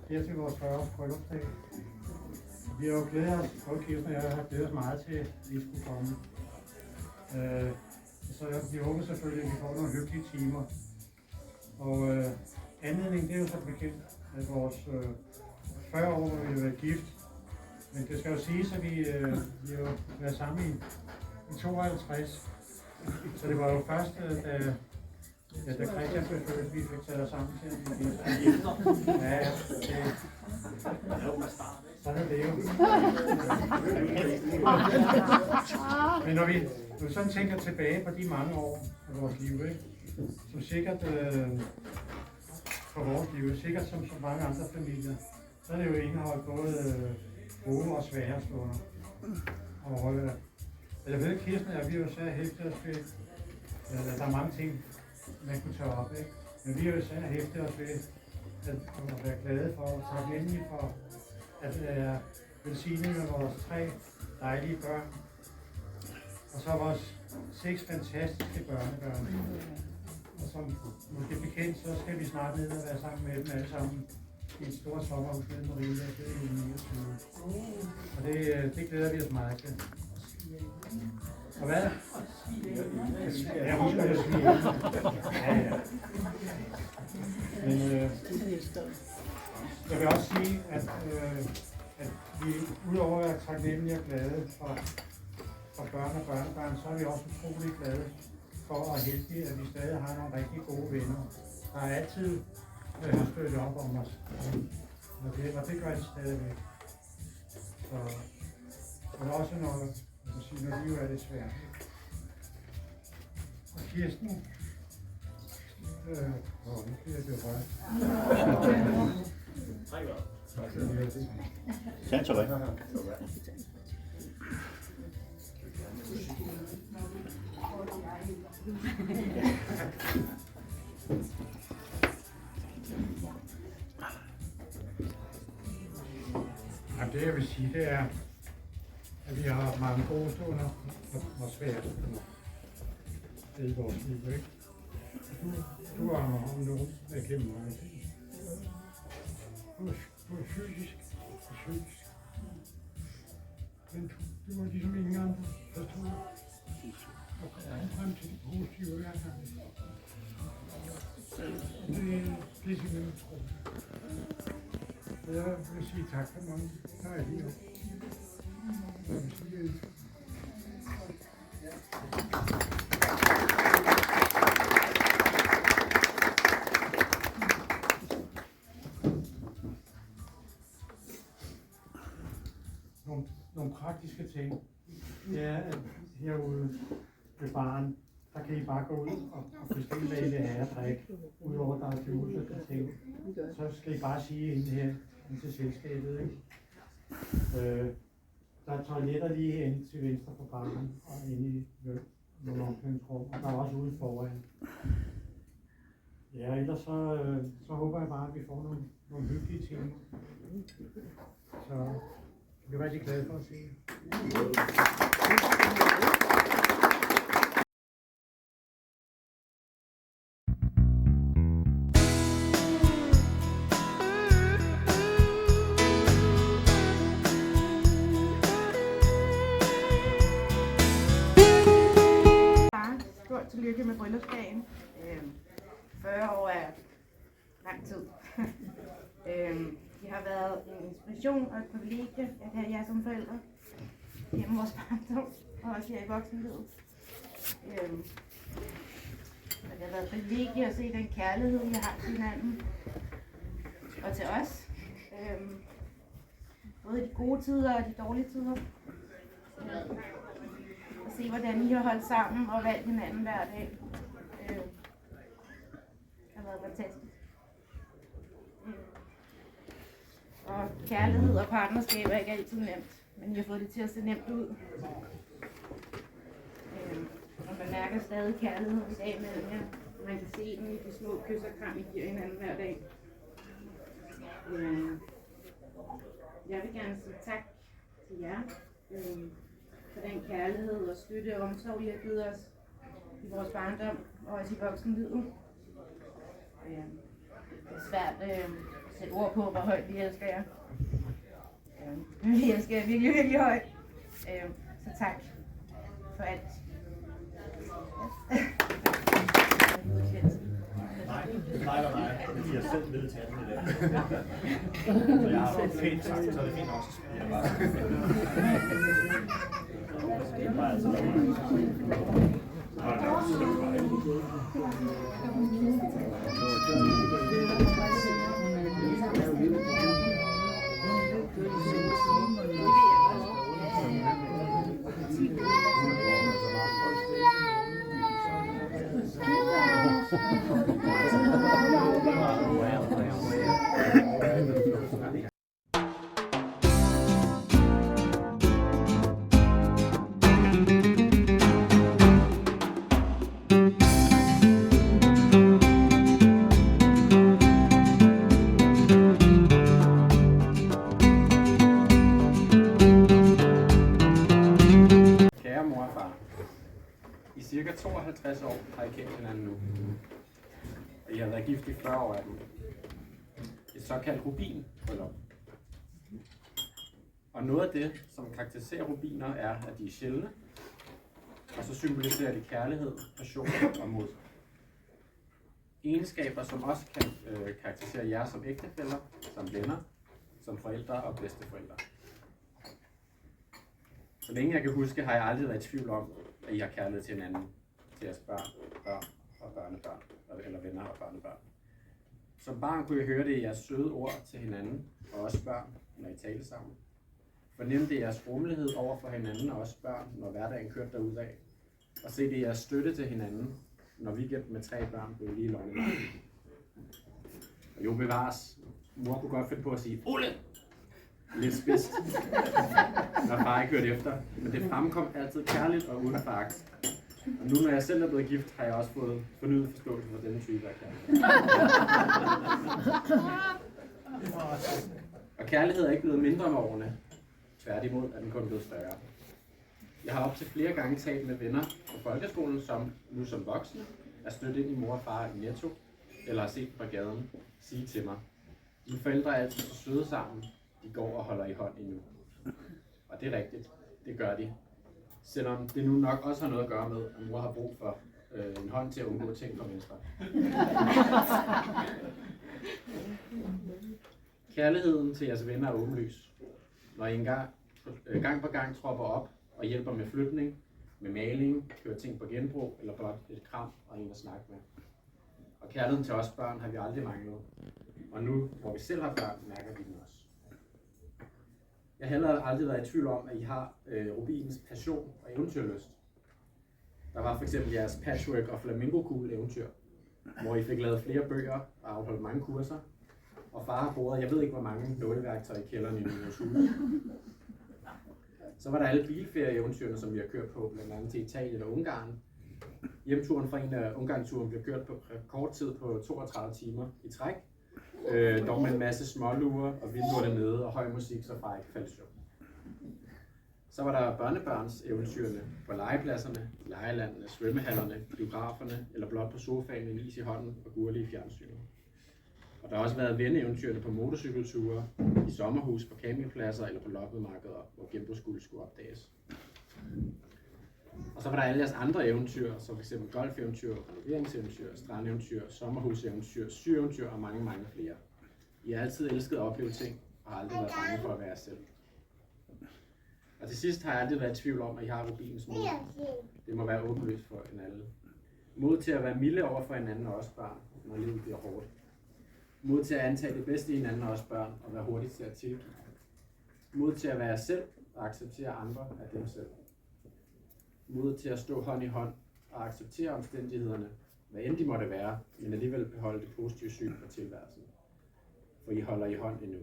Her til vores 40-års bryllupsdag. Vi har jo glædet os, Kirsten og jeg har glædet os meget til, at I skulle komme. Så vi håber selvfølgelig, at vi får nogle hyggelige timer. Og anledningen, det er jo så bekendt, at vores 40 år, hvor vi har været gift. Men det skal jo siges, at vi har jo været sammen i 52. Så det var jo først, da Christian blev født, vi fik taget os sammen til at blive gift. Ja, sådan er det jo. Men når vi sådan tænker tilbage på de mange år af vores liv, ikke? Som sikkert for vores liv, sikkert som så mange andre familier, så er det jo indeholdt både gode og svære stunder. Og jeg ved, Kirsten og vi er jo så hæftet os ved, der er mange ting, man kunne tage op, ikke? Men vi er jo så hæftet os ved at være glade for og taknemmelige for at være velsignet med vores 3 dejlige børn. Og så vores 6 fantastiske børnebørn. Og som måske bekendt, så skal vi snart ned og være sammen med dem alle sammen i et stort sommerhus nede med Maria, det er i 29. Og det glæder vi os meget til. Og hvad? Ja, hun skal jo sige. Ja. Men jeg vil også sige, at vi udover at være taknemmelige og glade for børn og børnebørn, så er vi også utrolig glade for og heldige, at vi stadig har nogle rigtig gode venner, der er altid støttet op om os. Og det gør de stadigvæk. Så det er også noget, når livet er lidt svært. Og Kirsten, nu bliver det jo rørt. Tak så meget. Det jeg vil sige, det er, at vi har haft mange gode stunder og svære stunder i vores liv, ikke? Du har om nogen været gennem mange ting. Både fysisk og psykisk. Men du var ligesom ingen andre, der stod og kom frem til det positive hver gang. Det er simpelthen utroligt. Jeg vil sige tak for mange. Der er lige op. Jeg vil sige, nogle praktiske ting. Det er, at herude ved baren, der kan I bare gå ud og bestille, hvad I vil have at drikke. Udover der er juice og ting. Så skal I bare sige ind her til selskabet, ikke? Der er toiletter lige herinde til venstre for baren og inde i nogle omklædningsrum, og der er også ude foran. Ja, ellers så håber jeg bare, at vi får nogle hyggelige ting. Så jeg er rigtig glad for at se Stort tillykke med bryllupsdagen. 40 år er lang tid. Det har været en inspiration og et privilegie at have jer som forældre gennem vores barndom og også her i voksenlivet. Og det har været et privilegie at se den kærlighed, I har til hinanden og til os. Både i de gode tider og de dårlige tider. Og se, hvordan I har holdt sammen og valgt hinanden hver dag. Det har været fantastisk. Og kærlighed og partnerskab er ikke altid nemt, men I har fået det til at se nemt ud. Og man mærker stadig kærlighed i dag mellem jer. Man kan se den i de små kys og kram, I giver hinanden hver dag. Jeg vil gerne sige tak til jer for den kærlighed og støtte og omsorg, I har givet os i vores barndom og også i voksenlivet. Det er svært at sætte ord på, hvor højt vi elsker jer. Vi elsker jer virkelig, virkelig højt. Så tak for alt. Nej, jeg har selv ved til den i dag. Så jeg har fået pænt sagt, så er det fint også. Jeg bare... Det var altså I cirka 52 år har I kendt hinanden nu. I har været gift i 40 år af dem. Et såkaldt rubinbryllup. Og noget af det, som karakteriserer rubiner, er, at de er sjældne. Og så symboliserer de kærlighed, passion og mod. Egenskaber, som også kan karakterisere jer som ægtefæller, som venner, som forældre og bedsteforældre. Så længe jeg kan huske, har jeg aldrig været i tvivl om, at I har kærlighed til hinanden, til jeres børn og børnebørn, eller venner og børnebørn. Som barn kunne jeg høre det i jeres søde ord til hinanden, og også børn, når I talte sammen. Fornem det jeres rummelighed over for hinanden og også børn, når hverdagen kørte derudad. Og se det jeres støtte til hinanden, når weekend med 3 børn blev lige lovligt. Og jo bevares, mor kunne godt finde på at sige, Ole! Lidt spidst, når far ikke hørte efter, men det fremkom altid kærligt og uden foragt. Og nu når jeg selv er blevet gift, har jeg også fået fornyet forståelse for denne type af kærlighed. Og kærlighed er ikke blevet mindre med årene. Tværtimod er den kun blevet større. Jeg har op til flere gange talt med venner på folkeskolen, som nu som voksne er stødt ind i mor og far i Netto, eller har set på gaden, sige til mig, dine forældre er altid så søde sammen, de går og holder i hånd endnu. Og det er rigtigt, det gør de. Selvom det nu nok også har noget at gøre med, at mor har brug for en hånd til at undgå ting fra venstre. Kærligheden til jeres venner er åbenlys. Når I gang på gang tropper op og hjælper med flytning, med maling, kører ting på genbrug eller blot et kram og en at snakke med. Og kærligheden til os børn har vi aldrig manglet. Og nu, hvor vi selv har børn, mærker vi den også. Jeg har heller aldrig været i tvivl om, at I har rubinens passion og eventyrlyst. Der var f.eks. jeres patchwork og flamingo-kugle eventyr, hvor I fik lavet flere bøger og afholdt mange kurser. Og far har boret, jeg ved ikke hvor mange nåleværktøjer i kælderen i vores hus. Så var der alle bilferieeventyrene, som vi har kørt på, blandt andet til Italien og Ungarn. Hjemturen fra en af Ungarn-turen blev kørt på rekordtid på 32 timer i træk. Dog med en masse smålurer og vinduer dernede og høj musik, så far ikke faldt i søvn. Så var der børnebørns eventyrene på legepladserne, legelandene, svømmehallerne, biograferne eller blot på sofaen med en is i hånden og gurle i fjernsynet. Og der har også været venneeventyrene på motorcykelture, i sommerhus, på campingpladser eller på loppemarkeder, hvor genbrugsguld skulle opdages. Og så var der alle jeres andre eventyr, som f.eks. golfeventyr, renoveringseventyr, strandeventyr, sommerhuseventyr, syeventyr og mange, mange flere. I har altid elsket at opleve ting, og har aldrig været bange for at være jer selv. Og til sidst har jeg aldrig været i tvivl om, at I har Rubinens mod. Det må være åbenlyst for en alle. Mod til at være milde over for hinanden og også børn, når livet bliver hårdt. Mod til at antage det bedste i hinanden og også børn, og være hurtigt til at tilgive. Mod til at være jer selv og acceptere andre af dem selv. Mod til at stå hånd i hånd og acceptere omstændighederne, hvad end de måtte være, men alligevel beholde det positive syn på tilværelsen. For I holder i hånd endnu.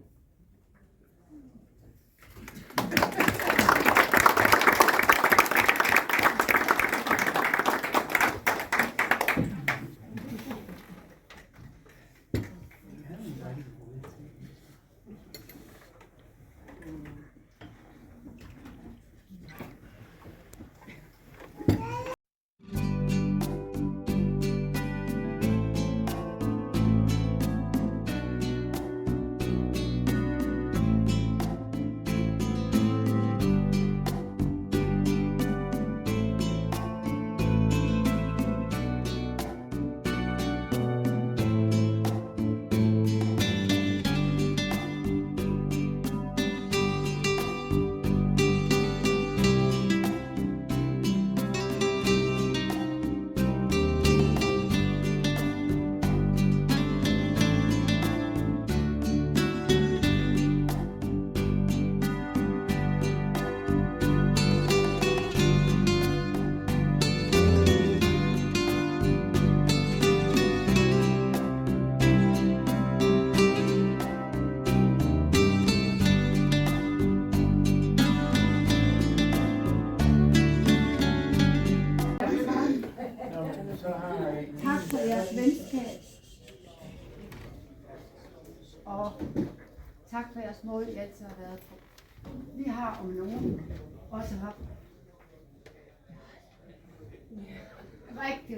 Tak for jeres venskab. Og tak for jeres måde, I altid har været på. Vi har om nogen også haft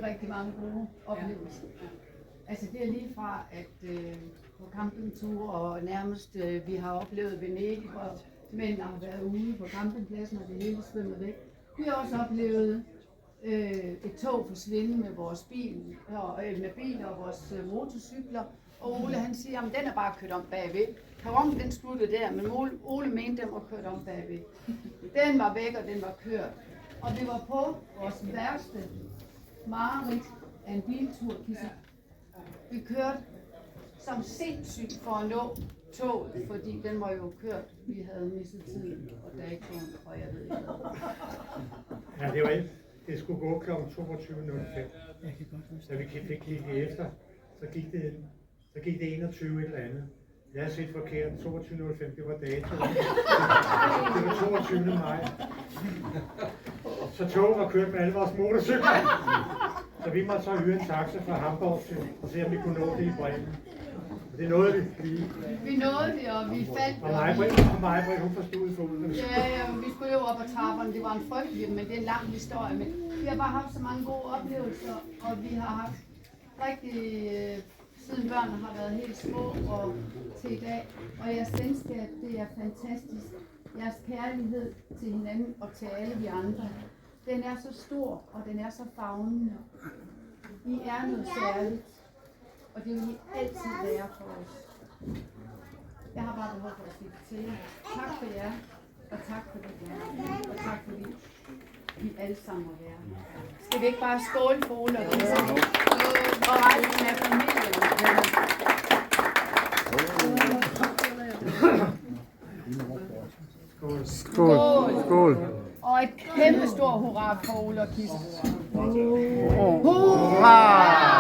rigtig mange gode oplevelser. Altså det er lige fra, at på campingture og nærmest vi har oplevet Venedig, hvor mænd har været ude på campingpladsen, og det hele svømmet væk. Vi har også oplevet et tog forsvinde med vores bil, med biler og vores motorcykler. Og Ole han siger, at den er bare kørt om bagved. Perronen den sluttede der, men Ole mente, den var kørt om bagved. Den var væk, og den var kørt. Og vi var på vores værste mareridt af en biltur, Kisse. Vi kørte som sindssygt for at nå toget, fordi den var jo kørt. Vi havde misset tiden og datoen, og jeg ved ikke hvad. Ja, det var ikke. Det skulle gå kl. 22.05. Da vi fik kigget efter, så gik det 21 et eller andet. Jeg har set forkert. 22.05, det var dato. Det var 22. maj. Så toget var kørt med alle vores motorcykler. Så vi måtte så hyre en taxa fra Hamburg til at se, om vi kunne nå det i Bremen. Det nåede vi lige. Vi nåede det, og vi faldt. Og mig, hun forstod foden. Ja, vi skulle jo op ad trapperne. Det var en frygtelig, men det er en lang historie. Men vi har bare haft så mange gode oplevelser, og vi har haft rigtig, siden børnene har været helt små og til i dag. Og jeres venskab, det er fantastisk. Jeres kærlighed til hinanden og til alle vi andre, den er så stor, og den er så favnende. I er noget særligt. Og det vil I altid være for os. Jeg har bare behov for at sige til jer. Tak for jer, og tak for det der. Og tak fordi vi alle sammen må være. Skal vi ikke bare skåle for Ole og Kisse? Og resten af familien. Skål! Skål! Og et kæmpe stor hurra for Ole og Kisse. Hurra!